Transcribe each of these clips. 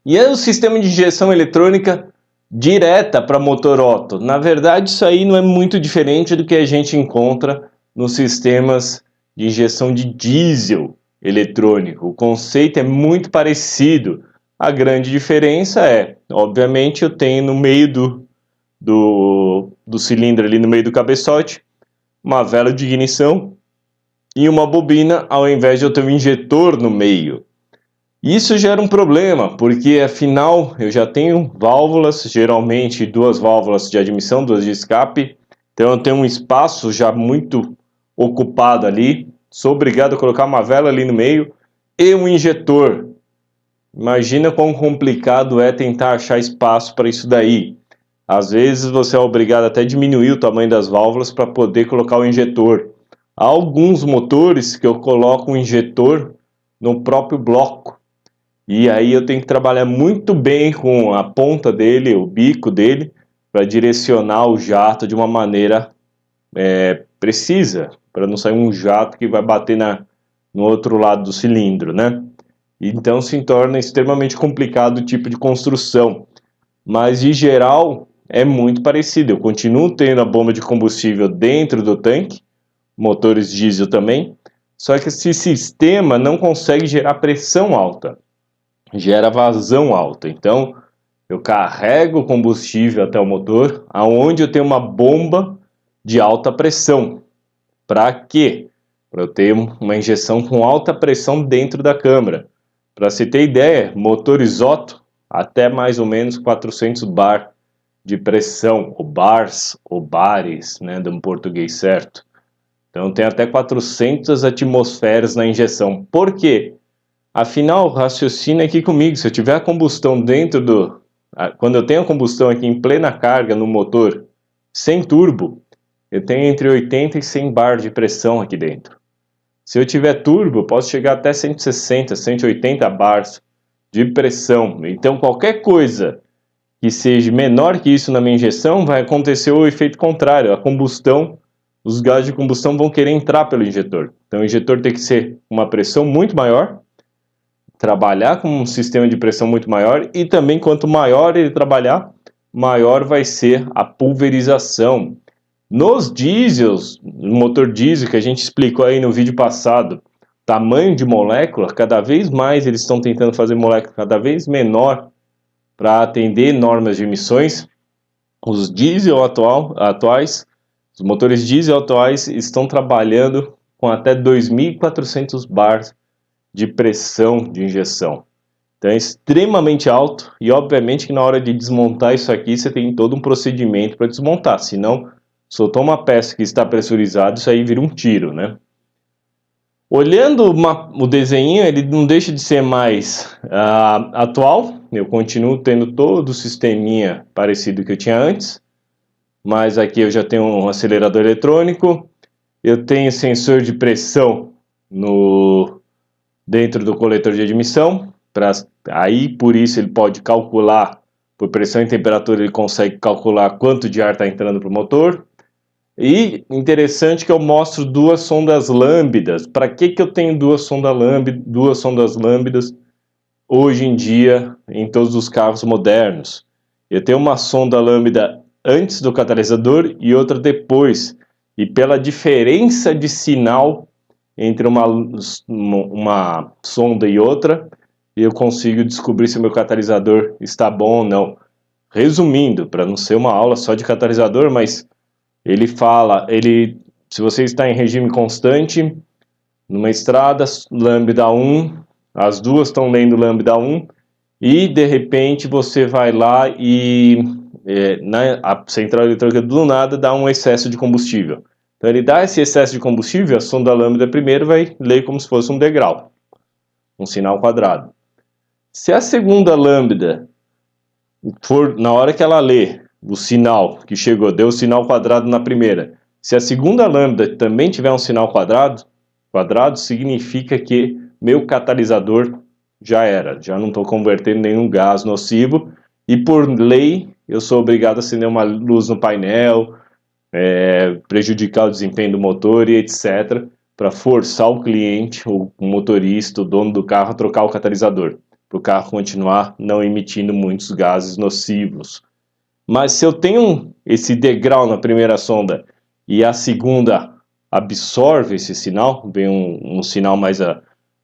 E é o sistema de injeção eletrônica direta para motor Otto. Na verdade, isso aí não é muito diferente do que a gente encontra nos sistemas de injeção de diesel eletrônico. O conceito é muito parecido. A grande diferença é, obviamente, eu tenho no meio do cilindro, ali no meio do cabeçote, uma vela de ignição e uma bobina, ao invés de eu ter um injetor no meio. Isso gera um problema, porque afinal eu já tenho válvulas, geralmente duas válvulas de admissão, duas de escape, então eu tenho um espaço já muito ocupado ali, sou obrigado a colocar uma vela ali no meio e um injetor. Imagina quão complicado é tentar achar espaço para isso daí. Às vezes você é obrigado até a diminuir o tamanho das válvulas para poder colocar o injetor. Há alguns motores que eu coloco um injetor no próprio bloco. E aí eu tenho que trabalhar muito bem com a ponta dele, o bico dele, para direcionar o jato de uma maneira precisa, para não sair um jato que vai bater no outro lado do cilindro, né? Então se torna extremamente complicado o tipo de construção. Mas, em geral, é muito parecido. Eu continuo tendo a bomba de combustível dentro do tanque, motores diesel também, só que esse sistema não consegue gerar pressão alta, gera vazão alta. Então, eu carrego o combustível até o motor, aonde eu tenho uma bomba de alta pressão. Para quê? Para eu ter uma injeção com alta pressão dentro da câmara. Para você ter ideia, motores Otto, até mais ou menos 400 bar de pressão, ou bars, ou bares, né, do português certo. Então tem até 400 atmosferas na injeção. Por quê? Afinal, raciocina aqui comigo, se eu tiver a combustão dentro do... Quando eu tenho a combustão aqui em plena carga no motor, sem turbo, eu tenho entre 80 e 100 bar de pressão aqui dentro. Se eu tiver turbo, eu posso chegar até 160, 180 bars de pressão. Então qualquer coisa que seja menor que isso na minha injeção, vai acontecer o efeito contrário. A combustão, os gases de combustão vão querer entrar pelo injetor. Então o injetor tem que ser uma pressão muito maior, trabalhar com um sistema de pressão muito maior, e também quanto maior ele trabalhar, maior vai ser a pulverização. Nos diesels, no motor diesel que a gente explicou aí no vídeo passado, tamanho de molécula, cada vez mais eles estão tentando fazer molécula cada vez menor para atender normas de emissões. Os diesel atuais, os motores diesel atuais estão trabalhando com até 2.400 bar de pressão de injeção. Então é extremamente alto, e obviamente que na hora de desmontar isso aqui você tem todo um procedimento para desmontar, senão soltou uma peça que está pressurizada, isso aí vira um tiro, né? Olhando o desenho, ele não deixa de ser mais atual. Eu continuo tendo todo o sisteminha parecido que eu tinha antes, mas aqui eu já tenho um acelerador eletrônico, eu tenho sensor de pressão dentro do coletor de admissão, aí por isso ele pode calcular, por pressão e temperatura ele consegue calcular quanto de ar está entrando para o motor. E interessante que eu mostro duas sondas lambdas. Para que eu tenho duas sondas lambdas hoje em dia em todos os carros modernos? Eu tenho uma sonda lambda antes do catalisador e outra depois. E pela diferença de sinal entre uma sonda e outra, eu consigo descobrir se o meu catalisador está bom ou não. Resumindo, para não ser uma aula só de catalisador, mas ele fala, se você está em regime constante, numa estrada, lambda 1, as duas estão lendo lambda 1, e de repente você vai lá e a central eletrônica do nada dá um excesso de combustível. Então ele dá esse excesso de combustível, a sonda lambda primeiro vai ler como se fosse um degrau, um sinal quadrado. Se a segunda lambda for, na hora que ela lê o sinal que chegou, deu o sinal quadrado na primeira, se a segunda lambda também tiver um sinal quadrado, significa que meu catalisador já era, já não estou convertendo nenhum gás nocivo, e por lei eu sou obrigado a acender uma luz no painel, prejudicar o desempenho do motor e etc, para forçar o cliente, o motorista, o dono do carro a trocar o catalisador. para o carro continuar não emitindo muitos gases nocivos. Mas se eu tenho esse degrau na primeira sonda e a segunda absorve esse sinal, vem um sinal mais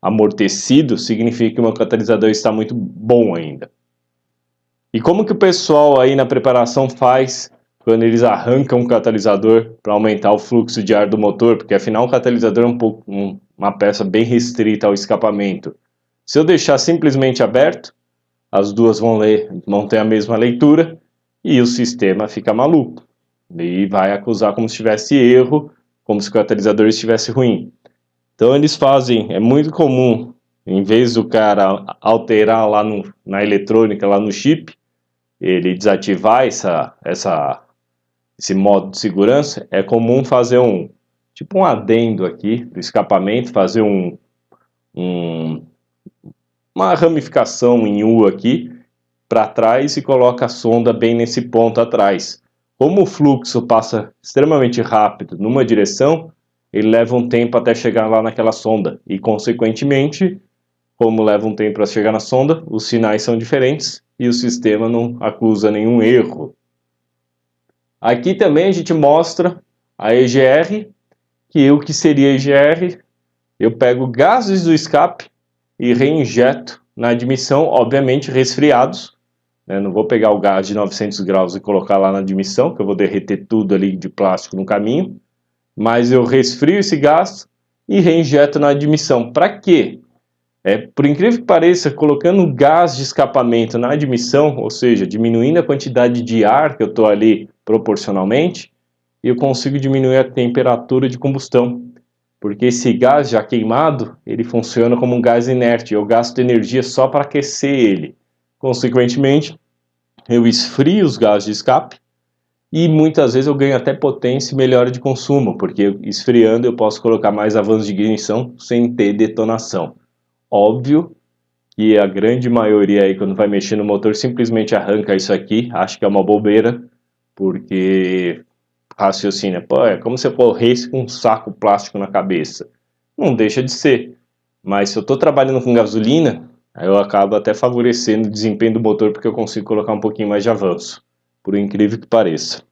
amortecido, significa que o meu catalisador está muito bom ainda. E como que o pessoal aí na preparação faz quando eles arrancam um catalisador para aumentar o fluxo de ar do motor? Porque afinal o catalisador é uma peça bem restrita ao escapamento. Se eu deixar simplesmente aberto, as duas vão ter a mesma leitura e o sistema fica maluco. E vai acusar como se tivesse erro, como se o catalisador estivesse ruim. Então eles fazem, é muito comum, em vez do cara alterar lá na eletrônica, lá no chip, ele desativar esse modo de segurança, é comum fazer tipo um adendo aqui do escapamento, fazer uma ramificação em U aqui para trás e coloca a sonda bem nesse ponto atrás. Como o fluxo passa extremamente rápido numa direção, ele leva um tempo até chegar lá naquela sonda e, consequentemente, como leva um tempo para chegar na sonda, os sinais são diferentes e o sistema não acusa nenhum erro. Aqui também a gente mostra a EGR, que o que seria a EGR? Eu pego gases do escape e reinjeto na admissão, obviamente resfriados. Não vou pegar o gás de 900 graus e colocar lá na admissão, que eu vou derreter tudo ali de plástico no caminho. Mas eu resfrio esse gás e reinjeto na admissão. Para quê? Por incrível que pareça, colocando gás de escapamento na admissão, ou seja, diminuindo a quantidade de ar que eu estou ali proporcionalmente, eu consigo diminuir a temperatura de combustão. Porque esse gás já queimado, ele funciona como um gás inerte, eu gasto energia só para aquecer ele. Consequentemente, eu esfrio os gases de escape e muitas vezes eu ganho até potência e melhora de consumo, porque esfriando eu posso colocar mais avanços de ignição sem ter detonação. Óbvio que a grande maioria aí, quando vai mexer no motor, simplesmente arranca isso aqui, acha que é uma bobeira, porque raciocina, pô, é como se eu corresse com um saco plástico na cabeça. Não deixa de ser. Mas se eu estou trabalhando com gasolina, aí eu acabo até favorecendo o desempenho do motor, porque eu consigo colocar um pouquinho mais de avanço, por incrível que pareça.